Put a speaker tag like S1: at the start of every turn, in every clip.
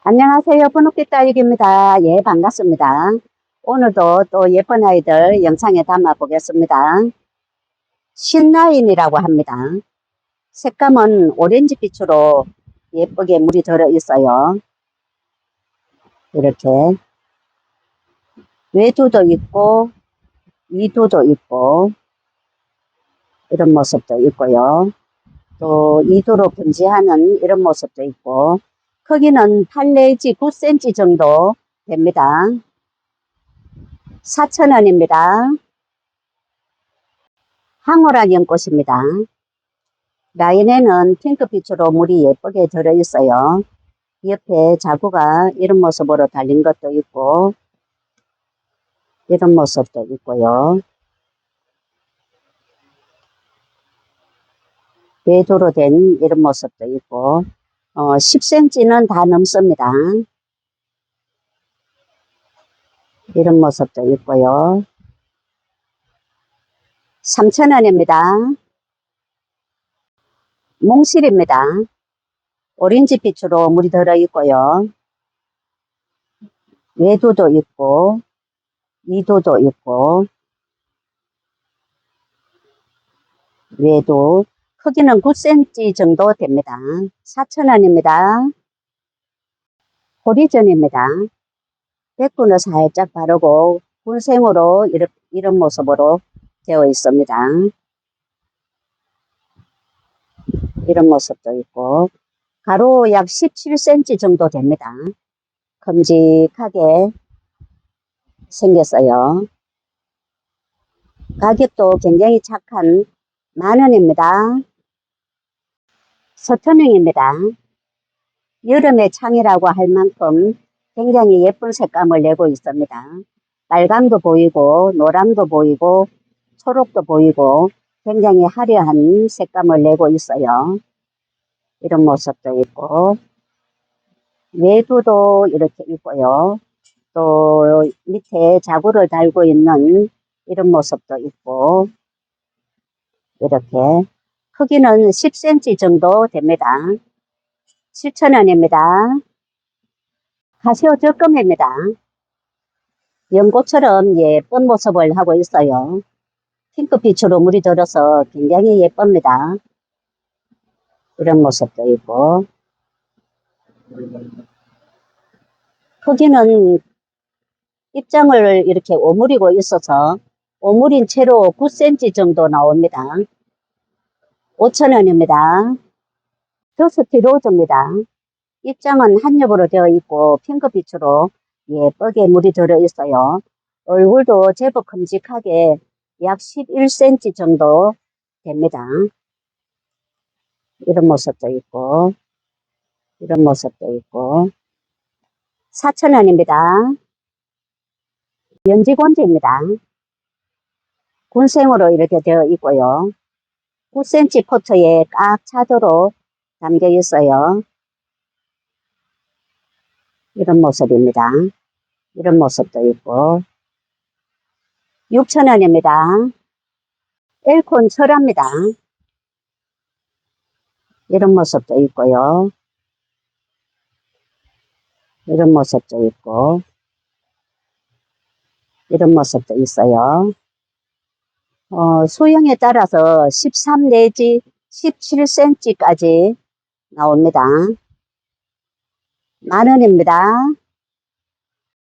S1: 안녕하세요. 분홍빛 딸기입니다. 예, 반갑습니다. 오늘도 또 예쁜 아이들 영상에 담아 보겠습니다. 신라인이라고 합니다. 색감은 오렌지빛으로 예쁘게 물이 들어 있어요. 이렇게 외두도 있고 이두도 있고 이런 모습도 있고요. 또 이두로 분지하는 이런 모습도 있고, 크기는 8 내지 9cm 정도 됩니다. 4,000원입니다. 황홀한 연꽃입니다. 라인에는 핑크빛으로 물이 예쁘게 들어있어요. 옆에 자구가 이런 모습으로 달린 것도 있고 이런 모습도 있고요. 외도로 된 이런 모습도 있고 10cm는 다 넘습니다. 이런 모습도 있고요. 3,000원입니다. 몽실입니다. 오렌지빛으로 물이 들어있고요. 외도도 있고 이도도 있고 외도 크기는 9cm 정도 됩니다. 4,000원입니다. 호리전입니다. 백분을 살짝 바르고 군생으로 이런 모습으로 되어 있습니다. 이런 모습도 있고 가로 약 17cm 정도 됩니다. 큼직하게 생겼어요. 가격도 굉장히 착한 10,000원입니다. 서천형입니다. 여름의 창이라고 할 만큼 굉장히 예쁜 색감을 내고 있습니다. 빨강도 보이고 노랑도 보이고 초록도 보이고 굉장히 화려한 색감을 내고 있어요. 이런 모습도 있고 외두도 이렇게 있고요. 또 밑에 자구를 달고 있는 이런 모습도 있고 이렇게 크기는 10cm 정도 됩니다. 7,000원입니다. 카시오 적금입니다. 연꽃처럼 예쁜 모습을 하고 있어요. 핑크빛으로 물이 들어서 굉장히 예쁩니다. 이런 모습도 있고 크기는 입장을 이렇게 오므리고 있어서 오므린 채로 9cm 정도 나옵니다. 5,000원입니다. 더스티 로즈입니다. 입장은 한 겹으로 되어 있고 핑크빛으로 예쁘게 물이 들어 있어요. 얼굴도 제법 큼직하게 약 11cm 정도 됩니다. 이런 모습도 있고 이런 모습도 있고 4,000원입니다. 연지곤지입니다. 군생으로 이렇게 되어 있고요. 9cm 포트에 꽉 차도록 담겨 있어요. 이런 모습입니다. 이런 모습도 있고 6,000원입니다. 엘콘 철합니다. 이런 모습도 있고요. 이런 모습도 있고 이런 모습도 있어요. 수영에 따라서 13 내지 17cm까지 나옵니다. 10,000원입니다.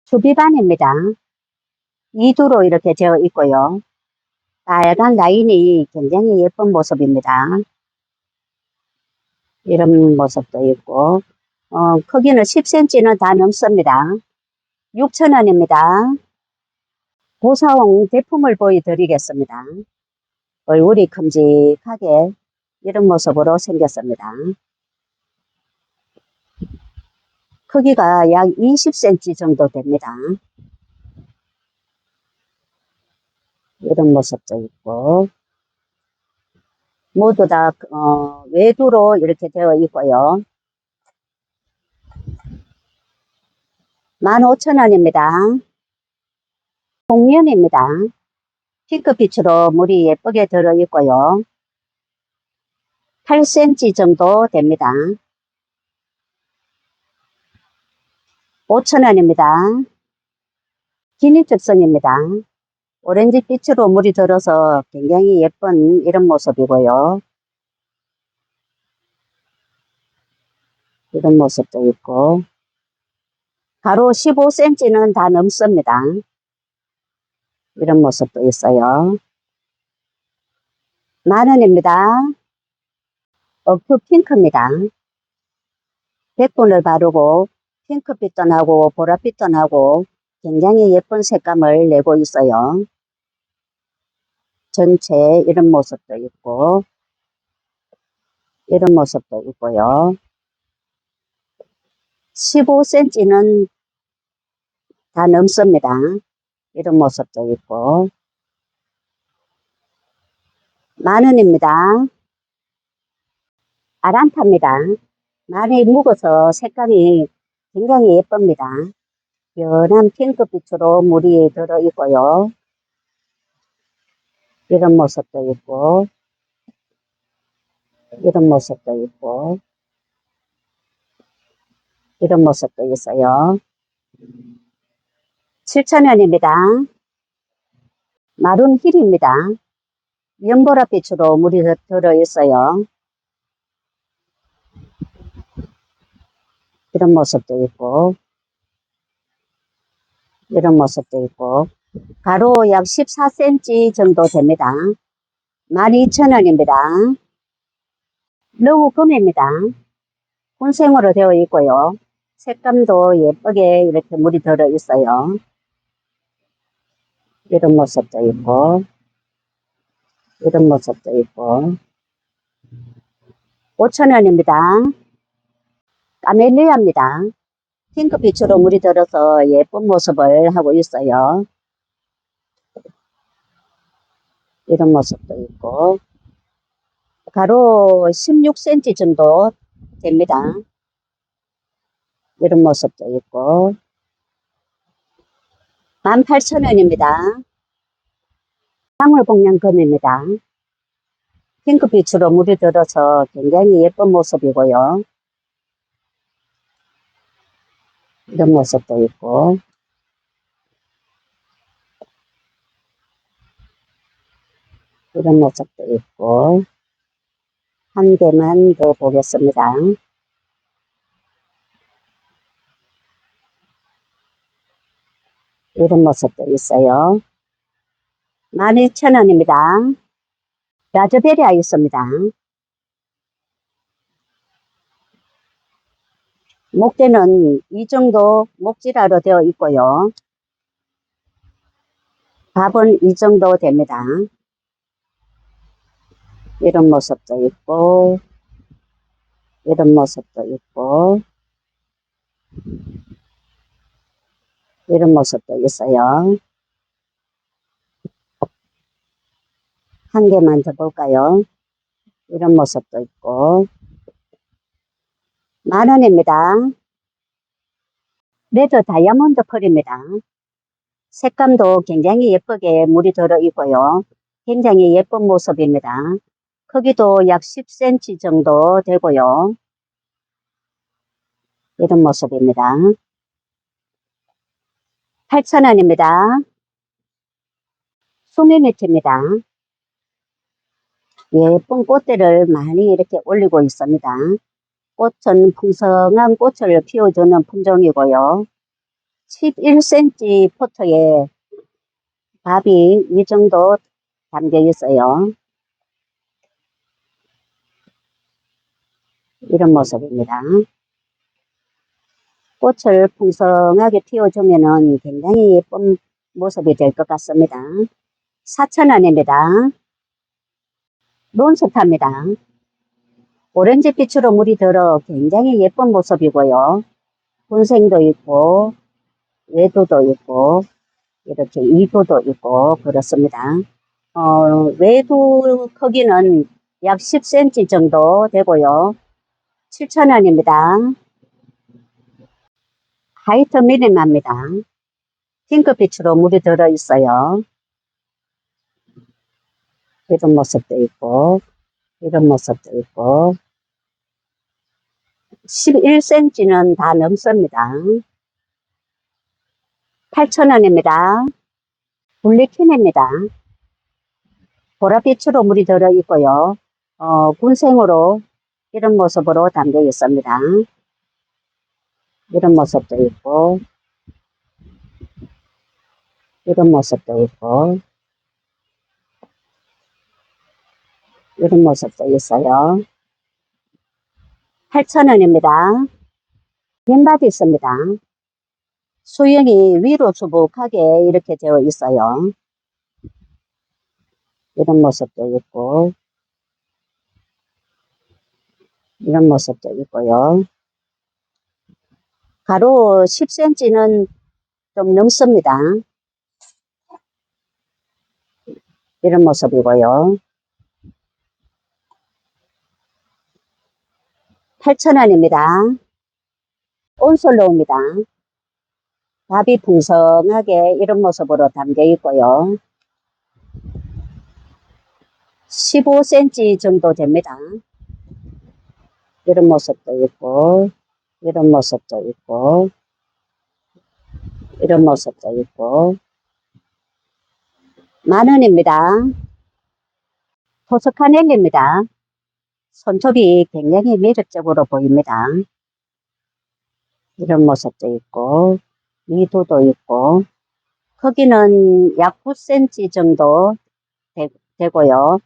S1: 수비반입니다. 2두로 이렇게 되어 있고요. 빨간 라인이 굉장히 예쁜 모습입니다. 이런 모습도 있고 크기는 10cm는 다 넘습니다. 6,000원입니다. 고사홍 제품을 보여드리겠습니다. 얼굴이 큼직하게 이런 모습으로 생겼습니다. 크기가 약 20cm 정도 됩니다. 이런 모습도 있고 모두 다 외두로 이렇게 되어 있고요. 15,000원입니다. 홍련입니다. 핑크빛으로 물이 예쁘게 들어 있고요. 8cm 정도 됩니다. 5,000원입니다. 기립적성입니다. 오렌지 빛으로 물이 들어서 굉장히 예쁜 이런 모습이고요. 이런 모습도 있고, 가로 15cm는 다 넘습니다. 이런 모습도 있어요. 10,000원입니다. 어큐 핑크입니다. 백분을 바르고 핑크빛도 나고 보랏빛도 나고 굉장히 예쁜 색감을 내고 있어요. 전체 이런 모습도 있고, 이런 모습도 있고요. 15cm는 다 넘습니다. 이런 모습도 있고. 10,000원입니다. 아란타입니다. 많이 묵어서 색감이 굉장히 예쁩니다. 연한 핑크빛으로 물이 들어 있고요. 이런 모습도 있고, 이런 모습도 있고, 이런 모습도 있어요. 7,000원입니다. 마룬 힐입니다. 연보라빛으로 물이 들어 있어요. 이런 모습도 있고, 이런 모습도 있고, 가로 약 14cm 정도 됩니다. 12,000원입니다. 러브 금입니다. 혼생으로 되어 있고요. 색감도 예쁘게 이렇게 물이 들어 있어요. 이런 모습도 있고, 이런 모습도 있고. 5,000원입니다. 까멜리아입니다. 핑크빛으로 물이 들어서 예쁜 모습을 하고 있어요. 이런 모습도 있고, 가로 16cm 정도 됩니다. 이런 모습도 있고, 18,000원입니다. 방울복량금입니다. 핑크빛으로 물이 들어서 굉장히 예쁜 모습이고요. 이런 모습도 있고, 이런 모습도 있고, 한 개만 더 보겠습니다. 이런 모습도 있어요. 12,000원입니다. 라즈베리아 있습니다. 목대는 이 정도 목질화로 되어 있고요. 밥은 이 정도 됩니다. 이런 모습도 있고, 이런 모습도 있고, 이런 모습도 있어요. 한 개만 더 볼까요? 이런 모습도 있고. 10,000원입니다. 레드 다이아몬드 펄입니다. 색감도 굉장히 예쁘게 물이 들어 있고요. 굉장히 예쁜 모습입니다. 크기도 약 10cm 정도 되고요. 이런 모습입니다. 8,000원입니다. 수미미트입니다. 예쁜 꽃대를 많이 이렇게 올리고 있습니다. 꽃은 풍성한 꽃을 피워주는 품종이고요. 11cm 포트에 밥이 이 정도 담겨 있어요. 이런 모습입니다. 꽃을 풍성하게 피워주면 굉장히 예쁜 모습이 될 것 같습니다. 4,000원입니다. 론스타입니다. 오렌지 빛으로 물이 들어 굉장히 예쁜 모습이고요. 군생도 있고 외도도 있고 이렇게 이도도 있고 그렇습니다. 외도 크기는 약 10cm 정도 되고요. 7,000원입니다. 화이트 미니마입니다. 핑크빛으로 물이 들어 있어요. 이런 모습도 있고, 이런 모습도 있고, 11cm는 다 넘습니다. 8,000원입니다. 블랙퀸입니다. 보랏빛으로 물이 들어있고요. 군생으로 이런 모습으로 담겨 있습니다. 이런 모습도 있고, 이런 모습도 있고, 이런 모습도 있어요. 8,000원입니다. 맨바디 있습니다. 수영이 위로 수북하게 이렇게 되어 있어요. 이런 모습도 있고, 이런 모습도 있고요. 가로 10cm는 좀 넘습니다. 이런 모습이고요. 8,000원입니다. 온솔로우입니다. 밥이 풍성하게 이런 모습으로 담겨 있고요. 15cm 정도 됩니다. 이런 모습도 있고, 이런 모습도 있고, 이런 모습도 있고. 만원입니다. 토스카넬리입니다. 손톱이 굉장히 매력적으로 보입니다. 이런 모습도 있고, 미도도 있고, 크기는 약 9cm 정도 되고요.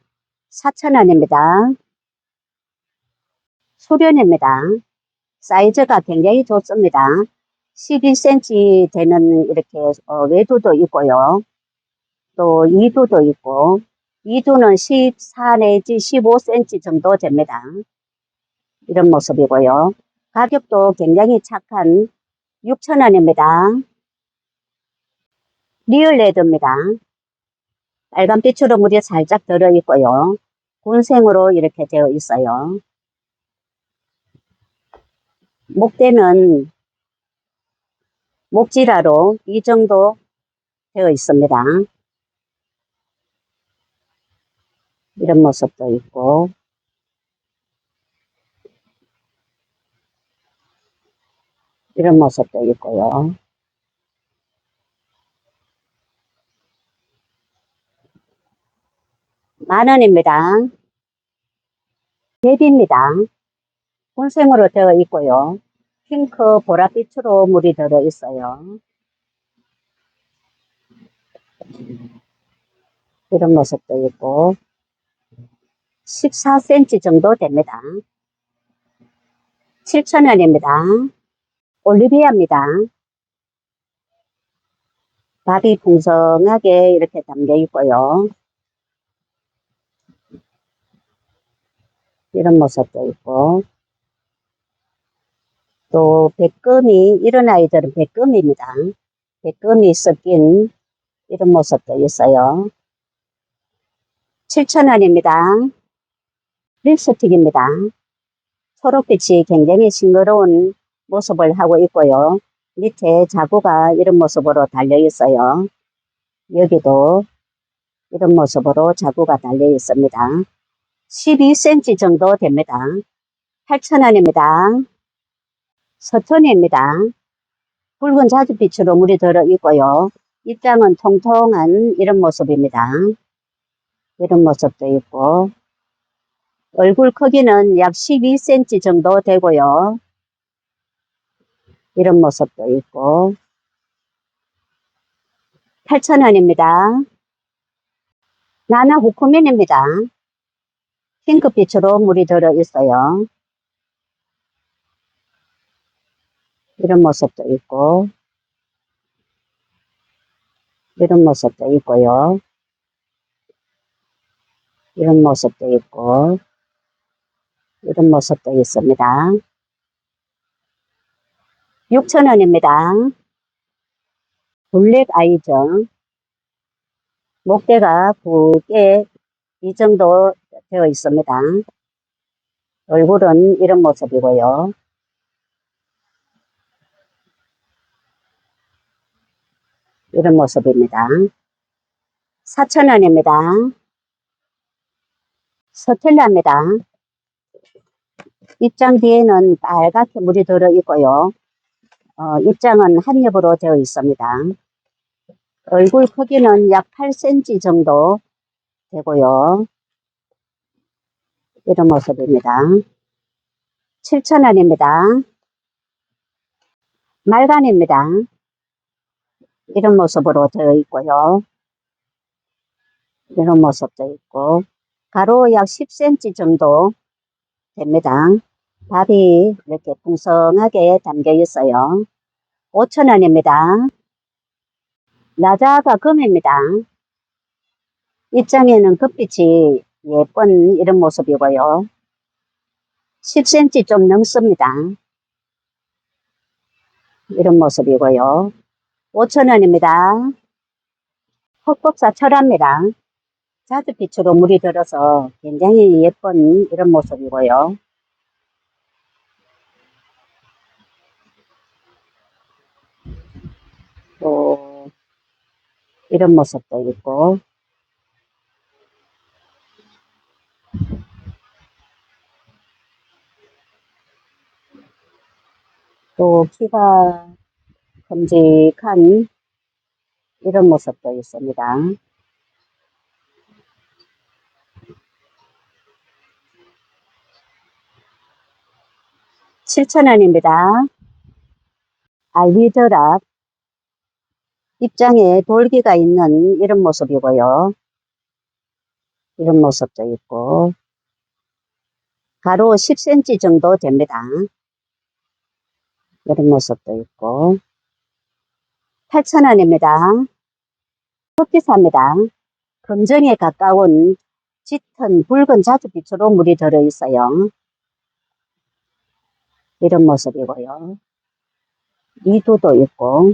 S1: 4,000원입니다. 수련입니다. 사이즈가 굉장히 좋습니다. 12cm 되는 이렇게 외두도 있고요. 또 2두도 있고, 2두는 14 내지 15cm 정도 됩니다. 이런 모습이고요. 가격도 굉장히 착한 6,000원입니다. 리얼레드입니다. 빨간빛으로 물이 살짝 들어있고요. 군생으로 이렇게 되어 있어요. 목대는 목지라로 이 정도 되어 있습니다. 이런 모습도 있고, 이런 모습도 있고요. 만원입니다. 베비입니다. 군생으로 되어 있고요. 핑크 보랏빛으로 물이 들어 있어요. 이런 모습도 있고, 14cm 정도 됩니다. 7,000원입니다. 올리비아입니다. 밥이 풍성하게 이렇게 담겨 있고요. 이런 모습도 있고, 또 백금이, 이런 아이들은 백금입니다. 백금이 섞인 이런 모습도 있어요. 7,000원입니다. 립스틱입니다. 초록빛이 굉장히 싱그러운 모습을 하고 있고요. 밑에 자구가 이런 모습으로 달려 있어요. 여기도 이런 모습으로 자구가 달려 있습니다. 12cm 정도 됩니다. 8,000원입니다. 서천입니다. 붉은 자주빛으로 물이 들어 있고요. 입장은 통통한 이런 모습입니다. 이런 모습도 있고, 얼굴 크기는 약 12cm 정도 되고요. 이런 모습도 있고, 8,000원입니다. 나나 후크맨입니다. 핑크빛으로 물이 들어 있어요. 이런 모습도 있고, 이런 모습도 있고요. 이런 모습도 있고, 이런 모습도 있습니다. 6,000원입니다. 블랙 아이죠. 목대가 굵게 이 정도 되어 있습니다. 얼굴은 이런 모습이고요. 이런 모습입니다. 4,000원입니다. 스텔라입니다. 입장 뒤에는 빨갛게 물이 들어 있고요. 입장은 한 겹으로 되어 있습니다. 얼굴 크기는 약 8cm 정도 되고요. 이런 모습입니다. 7,000원입니다. 말간입니다. 이런 모습으로 되어 있고요. 이런 모습도 있고, 가로 약 10cm 정도 됩니다. 밥이 이렇게 풍성하게 담겨 있어요. 5,000원입니다. 나자가 금입니다. 입장에는 금빛이 예쁜 이런 모습이고요. 10cm 좀 넘습니다. 이런 모습이고요. 5,000원입니다. 흑법사 철화입니다. 자주빛으로 물이 들어서 굉장히 예쁜 이런 모습이고요. 또 이런 모습도 있고, 또 키가 큼직한 이런 모습도 있습니다. 7,000원입니다. 알비드랍 입장에 돌기가 있는 이런 모습이고요. 이런 모습도 있고, 가로 10cm 정도 됩니다. 이런 모습도 있고, 8,000원입니다. 흑기사입니다. 검정에 가까운 짙은 붉은 자주빛으로 물이 들어있어요. 이런 모습이고요. 이두도 있고,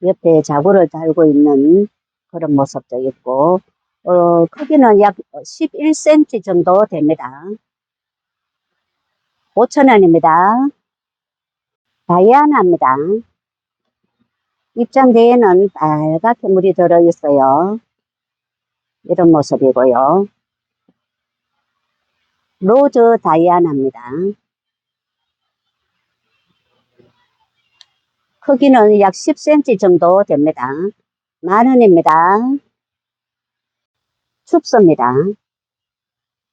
S1: 옆에 자구를 달고 있는 그런 모습도 있고, 크기는 약 11cm 정도 됩니다. 5,000원입니다. 다이아나입니다. 입장대에는 빨갛게 물이 들어있어요. 이런 모습이고요. 로즈 다이아나입니다. 크기는 약 10cm 정도 됩니다. 10,000원입니다. 춥습니다.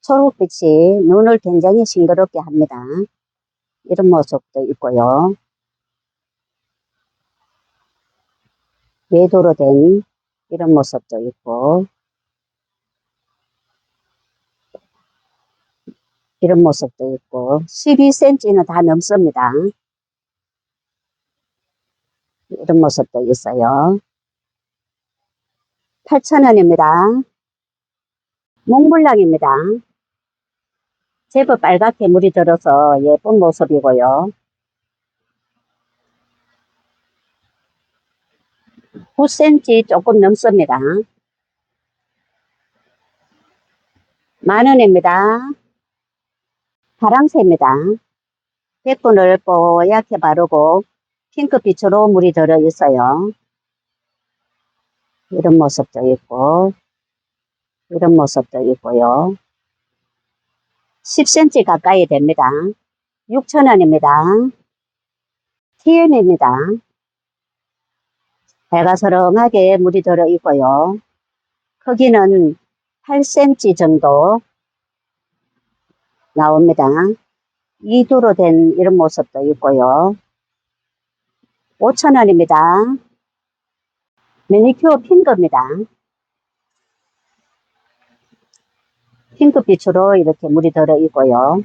S1: 초록빛이 눈을 굉장히 싱그럽게 합니다. 이런 모습도 있고요. 외도로 된 이런 모습도 있고, 이런 모습도 있고, 12cm는 다 넘습니다. 이런 모습도 있어요. 8,000원입니다. 몽블랑입니다. 제법 빨갛게 물이 들어서 예쁜 모습이고요. 9cm 조금 넘습니다. 10,000원입니다. 파랑새입니다. 백분을 뽀얗게 바르고 핑크빛으로 물이 들어있어요. 이런 모습도 있고, 이런 모습도 있고요. 10cm 가까이 됩니다. 6,000원입니다. TM입니다. 달가스름하게 물이 들어있고요. 크기는 8cm 정도 나옵니다. 이두로 된 이런 모습도 있고요. 5,000원입니다. 매니큐어 핑크입니다. 핑크빛으로 이렇게 물이 들어있고요.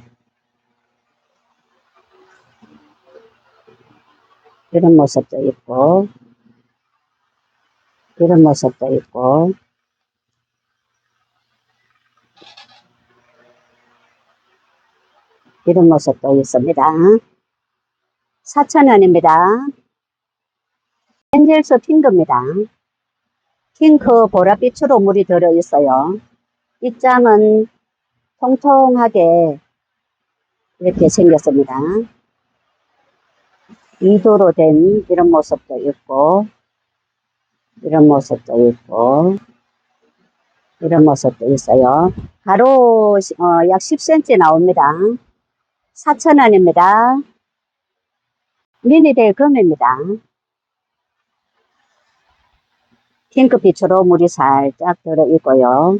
S1: 이런 모습도 있고, 이런 모습도 있고, 이런 모습도 있습니다. 4,000원입니다. 엔젤스 핑크입니다. 핑크 보랏빛으로 물이 들어있어요. 입장은 통통하게 이렇게 생겼습니다. 2도로 된 이런 모습도 있고, 이런 모습도 있고, 이런 모습도 있어요. 가로 약 10cm 나옵니다. 4,000원입니다. 미니데일 금입니다. 핑크빛으로 물이 살짝 들어 있고요.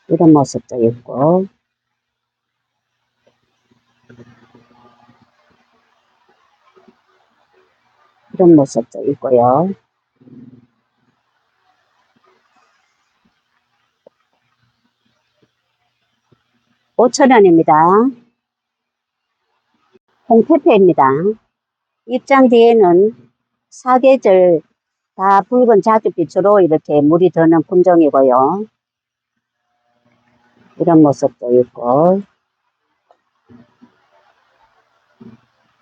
S1: 이런 모습도 있고, 이런 모습도 있고요. $5,000원입니다. 홍페페입니다. 입장 뒤에는 사계절 다 붉은 자주빛으로 이렇게 물이 드는 품종이고요. 이런 모습도 있고,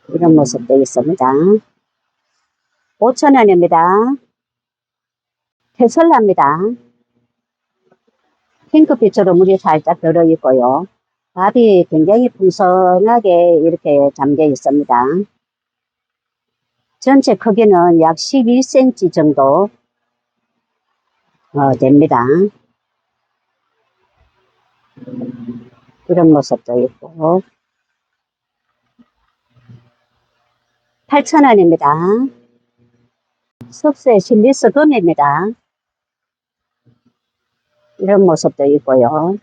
S1: 이런 모습도 있습니다. $5,000원입니다. 테슬라입니다. 핑크빛으로 물이 살짝 들어있고요. 밥이 굉장히 풍성하게 이렇게 잠겨 있습니다. 전체 크기는 약 12cm 정도 됩니다. 이런 모습도 있고, $8,000원입니다. 석쇠 실리스 금입니다. 이런 모습도 있고요.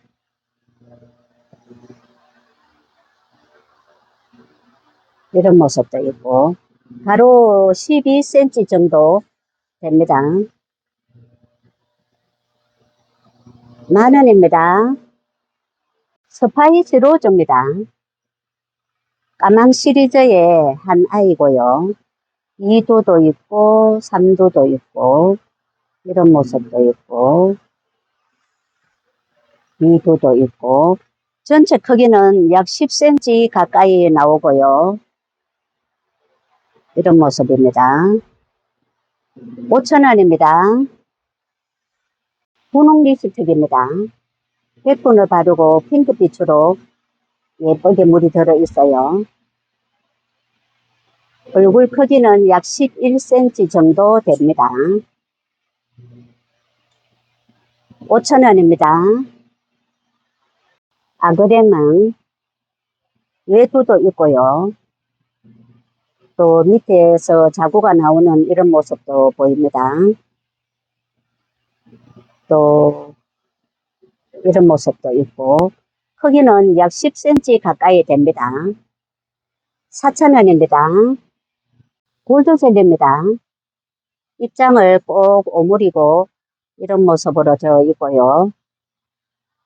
S1: 이런 모습도 있고, 가로 12cm 정도 됩니다. $10,000원입니다. 스파이시 로즈입니다. 까망 시리즈의 한 아이고요. 2도도 있고 3도도 있고 이런 모습도 있고 2도도 있고 전체 크기는 약 10cm 가까이 나오고요. 이런 모습입니다. $5,000원입니다. 분홍 립스틱입니다. 100분을 바르고 핑크빛으로 예쁘게 물이 들어 있어요. 얼굴 크기는 약 11cm 정도 됩니다. $5,000원입니다. 아그레망 외두도 있고요. 또 밑에서 자구가 나오는 이런 모습도 보입니다. 또 이런 모습도 있고 크기는 약 10cm 가까이 됩니다. $4,000원입니다. 골드젤리입니다. 입장을 꼭 오므리고 이런 모습으로 져 있고요.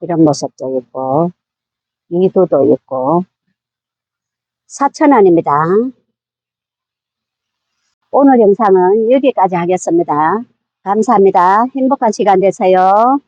S1: 이런 모습도 있고 2도도 있고 $4,000원입니다. 오늘 영상은 여기까지 하겠습니다. 감사합니다. 행복한 시간 되세요.